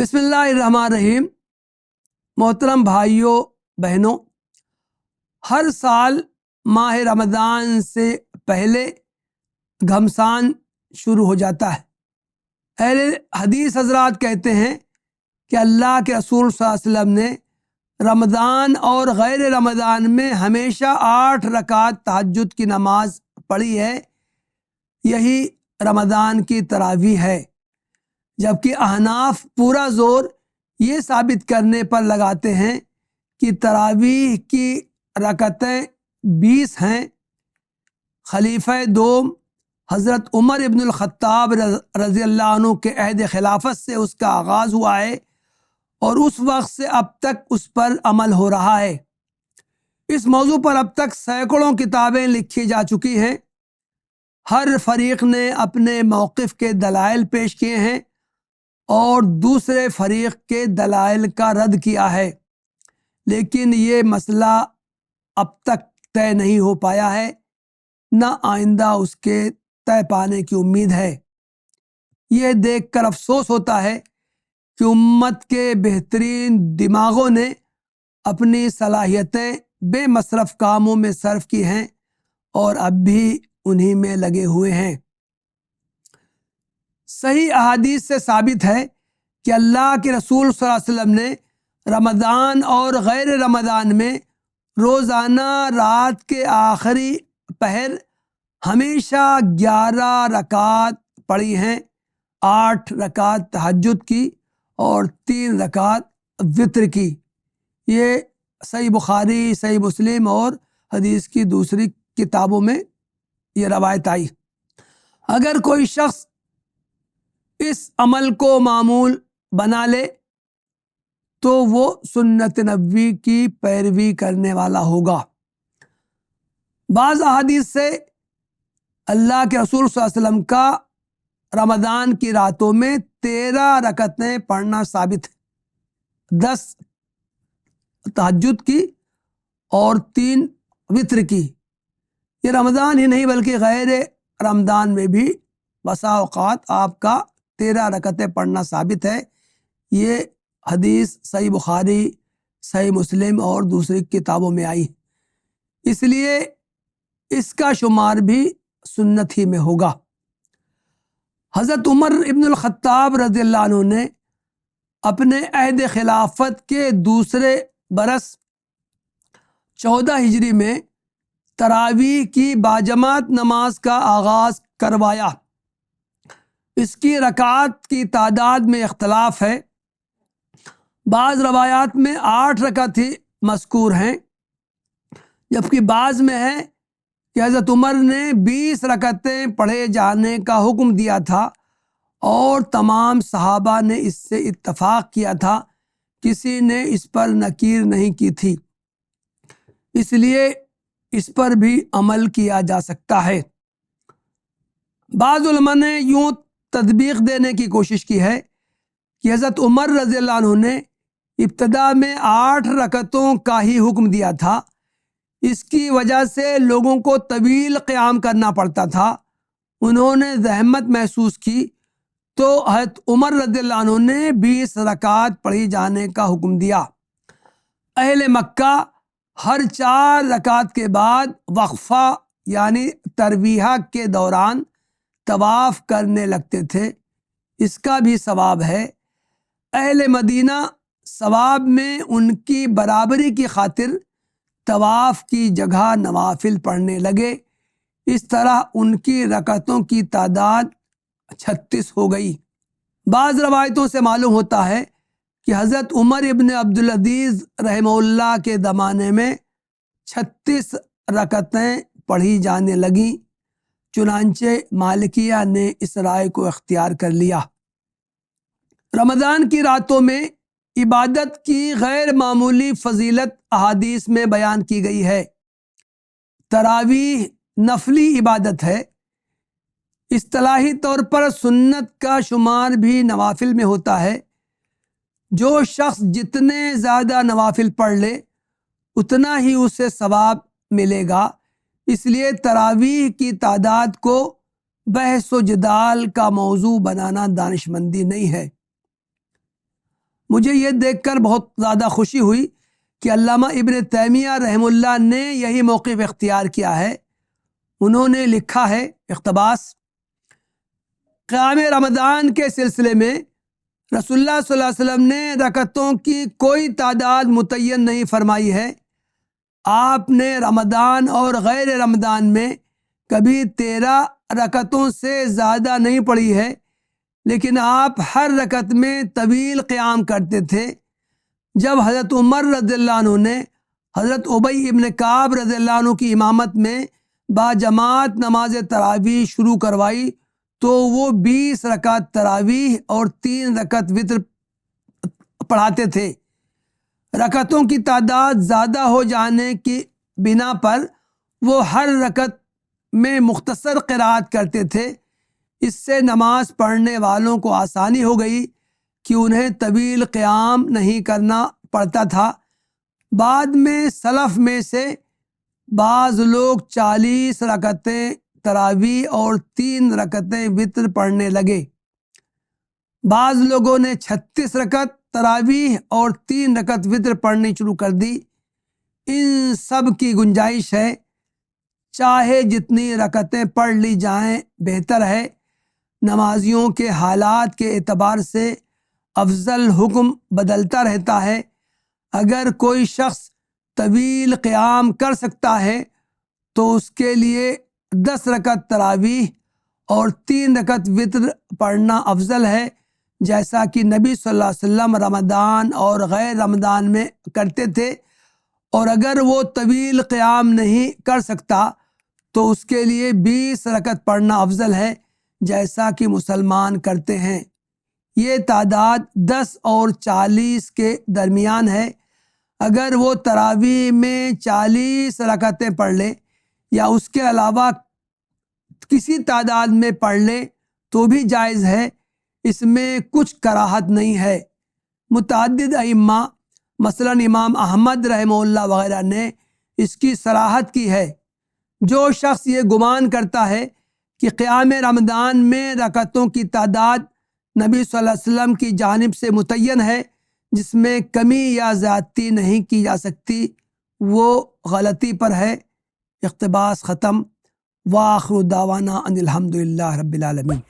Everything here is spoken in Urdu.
بسم اللہ الرحمن الرحیم۔ محترم بھائیوں بہنوں، ہر سال ماہ رمضان سے پہلے گھمسان شروع ہو جاتا ہے۔ اہل حدیث حضرات کہتے ہیں کہ اللہ کے رسول صلی اللہ علیہ وسلم نے رمضان اور غیر رمضان میں ہمیشہ 8 رکعت تہجد کی نماز پڑھی ہے، یہی رمضان کی تراویح ہے، جبکہ احناف پورا زور یہ ثابت کرنے پر لگاتے ہیں کہ تراویح کی رکعتیں 20 ہیں۔ خلیفہ دوم حضرت عمر ابن الخطاب رضی اللہ عنہ کے عہد خلافت سے اس کا آغاز ہوا ہے اور اس وقت سے اب تک اس پر عمل ہو رہا ہے۔ اس موضوع پر اب تک سینکڑوں کتابیں لکھی جا چکی ہیں۔ ہر فریق نے اپنے موقف کے دلائل پیش کیے ہیں اور دوسرے فریق کے دلائل کا رد کیا ہے، لیکن یہ مسئلہ اب تک طے نہیں ہو پایا ہے، نہ آئندہ اس کے طے پانے کی امید ہے۔ یہ دیکھ کر افسوس ہوتا ہے کہ امت کے بہترین دماغوں نے اپنی صلاحیتیں بے مصرف کاموں میں صرف کی ہیں اور اب بھی انہی میں لگے ہوئے ہیں۔ صحیح احادیث سے ثابت ہے کہ اللہ کے رسول صلی اللہ علیہ وسلم نے رمضان اور غیر رمضان میں روزانہ رات کے آخری پہر ہمیشہ 11 رکعت پڑھی ہیں، 8 رکعت تہجد کی اور 3 رکعت وطر کی۔ یہ صحیح بخاری، صحیح مسلم اور حدیث کی دوسری کتابوں میں یہ روایت آئی۔ اگر کوئی شخص اس عمل کو معمول بنا لے تو وہ سنت نبوی کی پیروی کرنے والا ہوگا۔ بعض احادیث سے اللہ کے رسول صلی اللہ علیہ وسلم کا رمضان کی راتوں میں 13 رکعتیں پڑھنا ثابت ہے، 10 تہجد کی اور 3 وطر کی۔ یہ رمضان ہی نہیں بلکہ غیر رمضان میں بھی بسا اوقات آپ کا 13 رکعتیں پڑھنا ثابت ہے۔ یہ حدیث صحیح بخاری، صحیح مسلم اور دوسری کتابوں میں آئی، اس لیے اس کا شمار بھی سنت ہی میں ہوگا۔ حضرت عمر ابن الخطاب رضی اللہ عنہ نے اپنے عہد خلافت کے دوسرے برس 14 ہجری میں تراویح کی باجماعت نماز کا آغاز کروایا۔ اس کی رکعات کی تعداد میں اختلاف ہے، بعض روایات میں 8 رکعت ہی مذکور ہیں، جبکہ بعض میں ہے کہ حضرت عمر نے 20 رکعتیں پڑھے جانے کا حکم دیا تھا اور تمام صحابہ نے اس سے اتفاق کیا تھا، کسی نے اس پر نکیر نہیں کی تھی، اس لیے اس پر بھی عمل کیا جا سکتا ہے۔ بعض علماء نے یوں تطبیق دینے کی کوشش کی ہے کہ حضرت عمر رضی اللہ عنہ نے ابتدا میں 8 رکعتوں کا ہی حکم دیا تھا، اس کی وجہ سے لوگوں کو طویل قیام کرنا پڑتا تھا، انہوں نے زحمت محسوس کی تو حضرت عمر رضی اللہ عنہ نے 20 رکعت پڑھی جانے کا حکم دیا۔ اہل مکہ ہر 4 رکعت کے بعد وقفہ یعنی ترویحہ کے دوران طواف کرنے لگتے تھے، اس کا بھی ثواب ہے۔ اہل مدینہ ثواب میں ان کی برابری کی خاطر طواف کی جگہ نوافل پڑھنے لگے، اس طرح ان کی رکعتوں کی تعداد 36 ہو گئی۔ بعض روایتوں سے معلوم ہوتا ہے کہ حضرت عمر ابن عبدالعزیز رحمہ اللہ کے زمانے میں 36 رکعتیں پڑھی جانے لگیں، چنانچہ مالکیہ نے اس رائے کو اختیار کر لیا۔ رمضان کی راتوں میں عبادت کی غیر معمولی فضیلت احادیث میں بیان کی گئی ہے۔ تراویح نفلی عبادت ہے، اصطلاحی طور پر سنت کا شمار بھی نوافل میں ہوتا ہے۔ جو شخص جتنے زیادہ نوافل پڑھ لے اتنا ہی اسے ثواب ملے گا، اس لیے تراویح کی تعداد کو بحث و جدال کا موضوع بنانا دانشمندی نہیں ہے۔ مجھے یہ دیکھ کر بہت زیادہ خوشی ہوئی کہ علامہ ابن تیمیہ رحم اللہ نے یہی موقف اختیار کیا ہے۔ انہوں نے لکھا ہے اقتباس: قیام رمضان کے سلسلے میں رسول اللہ صلی اللہ علیہ وسلم نے رکعتوں کی کوئی تعداد متعین نہیں فرمائی ہے۔ آپ نے رمضان اور غیر رمضان میں کبھی 13 رکعتوں سے زیادہ نہیں پڑھی ہے، لیکن آپ ہر رکعت میں طویل قیام کرتے تھے۔ جب حضرت عمر رضی اللہ عنہ نے حضرت ابی ابن کعب رضی اللہ عنہ کی امامت میں باجماعت نماز تراویح شروع کروائی تو وہ 20 رکعت تراویح اور 3 رکعت وتر پڑھاتے تھے۔ رکعتوں کی تعداد زیادہ ہو جانے کی بنا پر وہ ہر رکعت میں مختصر قرات کرتے تھے۔ اس سے نماز پڑھنے والوں کو آسانی ہو گئی کہ انہیں طویل قیام نہیں کرنا پڑتا تھا۔ بعد میں سلف میں سے بعض لوگ 40 رکعتیں تراویح اور 3 رکعتیں وتر پڑھنے لگے۔ بعض لوگوں نے 36 رکعت تراویح اور 3 رکعت وتر پڑھنی شروع کر دی۔ ان سب کی گنجائش ہے، چاہے جتنی رکعتیں پڑھ لی جائیں بہتر ہے۔ نمازیوں کے حالات کے اعتبار سے افضل حکم بدلتا رہتا ہے۔ اگر کوئی شخص طویل قیام کر سکتا ہے تو اس کے لیے 10 رکعت تراویح اور 3 رکعت وتر پڑھنا افضل ہے، جیسا کہ نبی صلی اللہ علیہ وسلم رمضان اور غیر رمضان میں کرتے تھے۔ اور اگر وہ طویل قیام نہیں کر سکتا تو اس کے لیے 20 رکعت پڑھنا افضل ہے، جیسا کہ مسلمان کرتے ہیں۔ یہ تعداد 10 اور 40 کے درمیان ہے۔ اگر وہ تراویح میں 40 رکعتیں پڑھ لے یا اس کے علاوہ کسی تعداد میں پڑھ لے تو بھی جائز ہے، اس میں کچھ کراہت نہیں ہے۔ متعدد ائمہ مثلا امام احمد رحمہ اللہ وغیرہ نے اس کی صراحت کی ہے۔ جو شخص یہ گمان کرتا ہے کہ قیام رمضان میں رکعتوں کی تعداد نبی صلی اللہ علیہ وسلم کی جانب سے متعین ہے، جس میں کمی یا زیادتی نہیں کی جا سکتی، وہ غلطی پر ہے۔ اقتباس ختم۔ وآخر دعوانا ان الحمد للہ رب العالمین۔